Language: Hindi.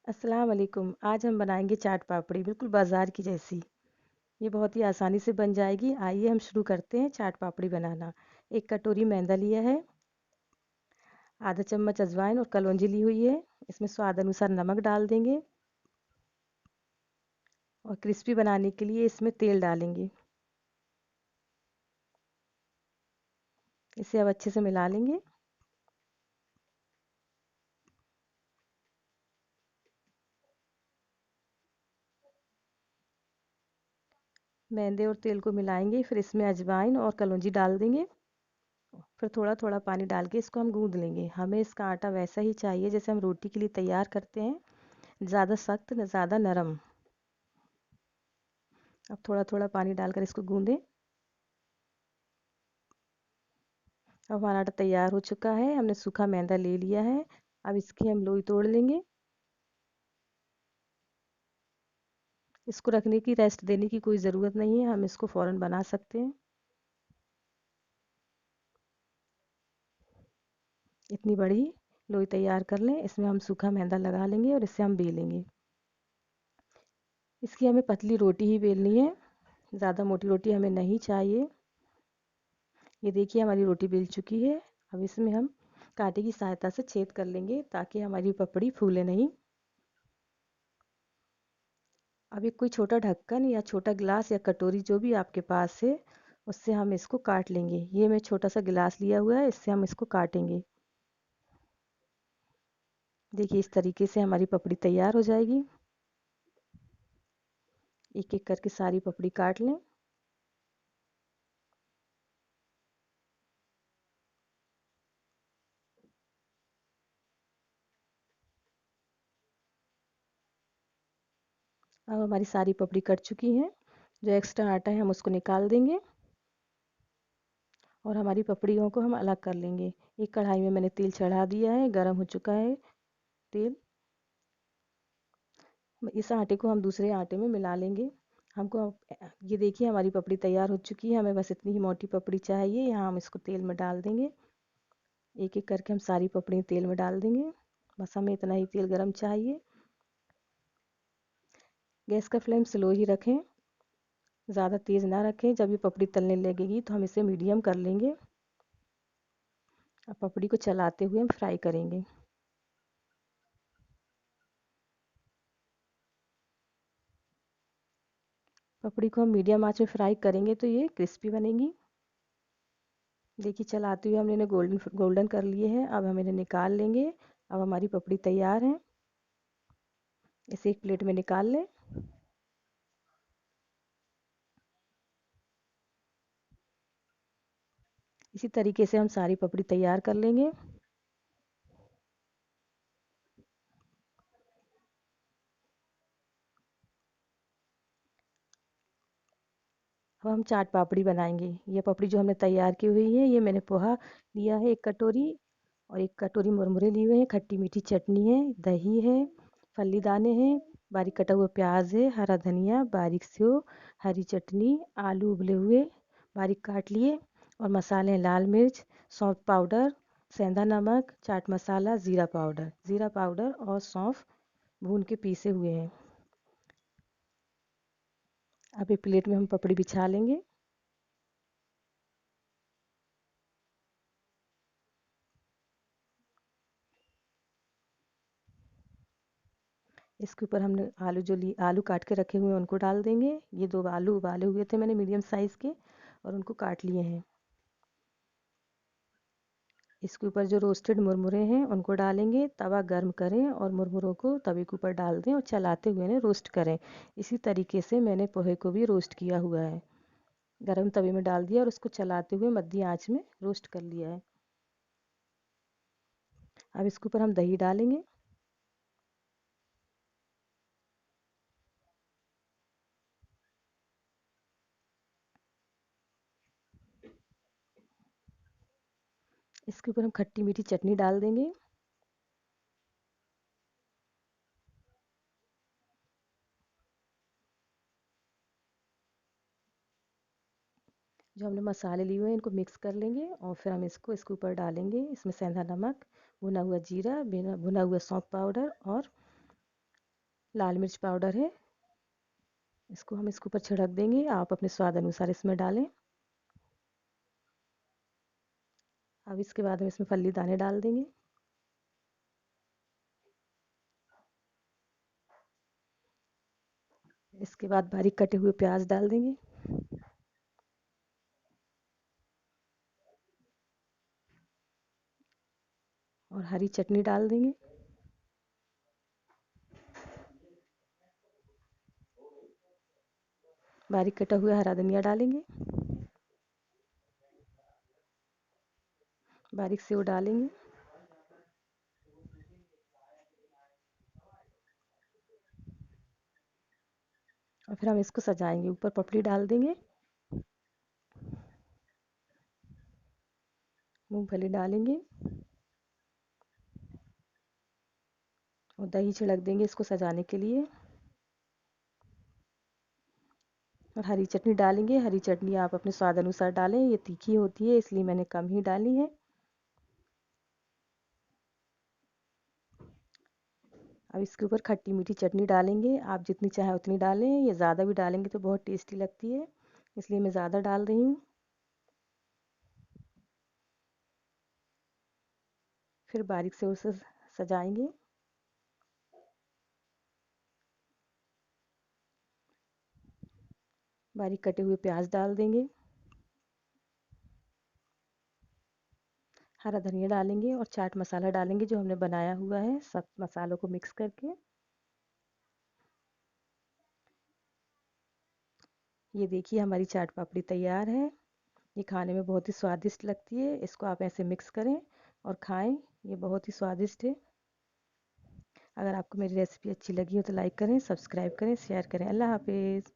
अस्सलाम वालेकुम। आज हम बनाएंगे चाट पापड़ी बिल्कुल बाज़ार की जैसी। ये बहुत ही आसानी से बन जाएगी। आइए हम शुरू करते हैं चाट पापड़ी बनाना। एक कटोरी मैदा लिया है, आधा चम्मच अजवाइन और कलौंजी ली हुई है। इसमें स्वाद अनुसार नमक डाल देंगे और क्रिस्पी बनाने के लिए इसमें तेल डालेंगे। इसे अब अच्छे से मिला लेंगे। मैदे और तेल को मिलाएंगे, फिर इसमें अजवाइन और कलौंजी डाल देंगे। फिर थोड़ा थोड़ा पानी डाल के इसको हम गूंद लेंगे। हमें इसका आटा वैसा ही चाहिए जैसे हम रोटी के लिए तैयार करते हैं, ज़्यादा सख्त न ज़्यादा नरम। अब थोड़ा थोड़ा पानी डालकर इसको गूंदें। अब हमारा आटा तैयार हो चुका है। हमने सूखा मैदा ले लिया है। अब इसकी हम लोई तोड़ लेंगे। इसको रखने की, रेस्ट देने की कोई ज़रूरत नहीं है, हम इसको फ़ौरन बना सकते हैं। इतनी बड़ी लोई तैयार कर लें। इसमें हम सूखा मैदा लगा लेंगे और इससे हम बेलेंगे। इसकी हमें पतली रोटी ही बेलनी है, ज़्यादा मोटी रोटी हमें नहीं चाहिए। ये देखिए हमारी रोटी बेल चुकी है। अब इसमें हम कांटे की सहायता से छेद कर लेंगे ताकि हमारी पपड़ी फूले नहीं। अब एक कोई छोटा ढक्कन या छोटा गिलास या कटोरी जो भी आपके पास है, उससे हम इसको काट लेंगे। ये मैं छोटा सा गिलास लिया हुआ है, इससे हम इसको काटेंगे। देखिए इस तरीके से हमारी पपड़ी तैयार हो जाएगी। एक एक करके सारी पपड़ी काट लें। अब हमारी सारी पपड़ी कट चुकी हैं। जो एक्स्ट्रा आटा है हम उसको निकाल देंगे और हमारी पपड़ियों को हम अलग कर लेंगे। एक कढ़ाई में मैंने तेल चढ़ा दिया है, गर्म हो चुका है तेल। इस आटे को हम दूसरे आटे में मिला लेंगे। हमको ये देखिए हमारी पपड़ी तैयार हो चुकी है। हमें बस इतनी ही मोटी पपड़ी चाहिए। यहाँ हम इसको तेल में डाल देंगे। एक एक करके हम सारी पपड़ी तेल में डाल देंगे। बस हमें इतना ही तेल गरम चाहिए। गैस का फ्लेम स्लो ही रखें, ज़्यादा तेज़ ना रखें। जब ये पपड़ी तलने लगेगी तो हम इसे मीडियम कर लेंगे। अब पपड़ी को चलाते हुए हम फ्राई करेंगे। पपड़ी को हम मीडियम आंच में फ्राई करेंगे तो ये क्रिस्पी बनेगी। देखिए चलाते हुए हमने इन्हें गोल्डन गोल्डन कर लिए हैं। अब हम इन्हें निकाल लेंगे। अब हमारी पपड़ी तैयार है। इसे एक प्लेट में निकाल लें। इसी तरीके से हम सारी पपड़ी तैयार कर लेंगे। अब हम चाट पापड़ी बनाएंगे। ये पपड़ी जो हमने तैयार की हुई है, ये मैंने पोहा लिया है 1 कटोरी, और 1 कटोरी मुरमुरे लिए हुए हैं, खट्टी मीठी चटनी है, दही है, फली दाने हैं, बारीक कटा हुआ प्याज है, हरा धनिया, बारीक सेव, हरी चटनी, आलू उबले हुए बारीक काट लिए, और मसाले हैं लाल मिर्च, सौंफ पाउडर, सेंधा नमक, चाट मसाला, ज़ीरा पाउडर और सौंफ भून के पीसे हुए हैं। अब एक प्लेट में हम पपड़ी बिछा लेंगे। इसके ऊपर हमने आलू काट के रखे हुए हैं उनको डाल देंगे। ये 2 आलू उबाले हुए थे मैंने मीडियम साइज़ के, और उनको काट लिए हैं। इसके ऊपर जो रोस्टेड मुरमुरे हैं उनको डालेंगे। तवा गर्म करें और मुरमुरों को तवे के ऊपर डाल दें और चलाते हुए इन्हें रोस्ट करें। इसी तरीके से मैंने पोहे को भी रोस्ट किया हुआ है। गरम तवे में डाल दिया और उसको चलाते हुए मध्य आंच में रोस्ट कर लिया है। अब इसके ऊपर हम दही डालेंगे। इसके ऊपर हम खट्टी मीठी चटनी डाल देंगे। जो हमने मसाले लिए हुए हैं इनको मिक्स कर लेंगे और फिर हम इसको इसके ऊपर डालेंगे। इसमें सेंधा नमक, भुना हुआ जीरा, भुना हुआ सौंफ पाउडर और लाल मिर्च पाउडर है, इसको हम इसके ऊपर छिड़क देंगे। आप अपने स्वाद अनुसार इसमें डालें। अब इसके बाद हम इसमें फल्ली दाने डाल देंगे। इसके बाद बारीक कटे हुए प्याज डाल देंगे। और हरी चटनी डाल देंगे। बारीक कटा हुआ हरा धनिया डालेंगे। बारीक सेव डालेंगे। और फिर हम इसको सजाएंगे। ऊपर पपड़ी डाल देंगे। मूंगफली डालेंगे और दही छिड़क देंगे इसको सजाने के लिए। और हरी चटनी डालेंगे। हरी चटनी आप अपने स्वाद अनुसार डालें, ये तीखी होती है इसलिए मैंने कम ही डाली है। अब इसके ऊपर खट्टी मीठी चटनी डालेंगे। आप जितनी चाहे उतनी डालें, ये ज़्यादा भी डालेंगे तो बहुत टेस्टी लगती है, इसलिए मैं ज़्यादा डाल रही हूँ। फिर बारीक से उसे सजाएंगे। बारीक कटे हुए प्याज डाल देंगे। हरा धनिया डालेंगे और चाट मसाला डालेंगे जो हमने बनाया हुआ है, सब मसालों को मिक्स करके। ये देखिए हमारी चाट पापड़ी तैयार है। ये खाने में बहुत ही स्वादिष्ट लगती है। इसको आप ऐसे मिक्स करें और खाएं, ये बहुत ही स्वादिष्ट है। अगर आपको मेरी रेसिपी अच्छी लगी हो तो लाइक करें, सब्सक्राइब करें, शेयर करें। अल्लाह हाफिज़।